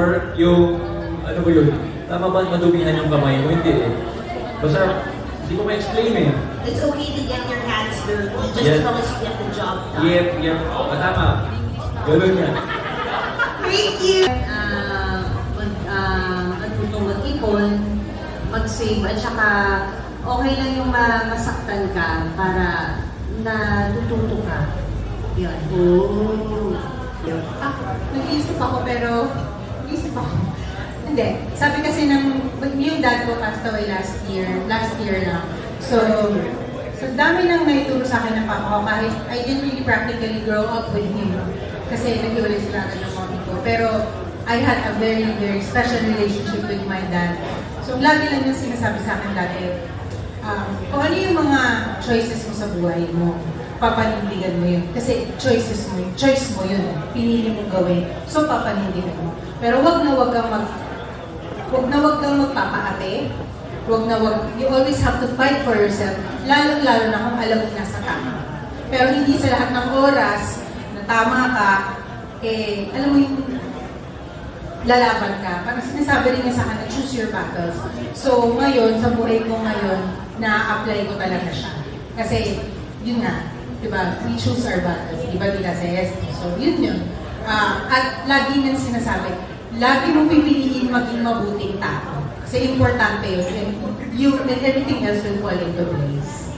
Or yung, ano ba yun? Tama ba madumihan yung kamay mo? Hindi eh. Basta, hindi ko ma-explain eh. It's okay to get your hands dirty, just as long as you get the job done. Yep. Tama. Gano'n yan. Thank you! Matutong mag-ipon, mag-save, at saka okay lang yung masaktan ka para natututo ka. Yun. Oh. Yun. Nag-iisip ako pero, hindi. Sabi kasi yung dad ko passed away last year lang. So dami nang naituro sa akin ng papa ko kahit I didn't really practically grow up with him. Kasi nag-iwalay sila agad ng mommy ko. Pero I had a very, very special relationship with my dad. So lagi lang yung sinasabi sa akin dati, kung ano yung mga choices mo sa buhay mo, papanindigan mo yun. Kasi choice mo yun. Pinili mong gawin. So papanindigan mo. Pero wag na wag kang magpapaate. You always have to fight for yourself. Lalo na kung alam mo nasa tama. Pero hindi sa lahat ng oras na tama ka, alam mo yung lalaban ka. Parang sinasabi rin niya sa akin, choose your battles. So ngayon, sa buhay ko ngayon, na-apply ko talaga siya. Kasi, yun nga, diba, we choose our battles. Diba, diba sa ST. So, yun. At lagi nang sinasabi, lagi mo pipiliin maging mabuting tao. Kasi importante yun. And everything else will fall into place.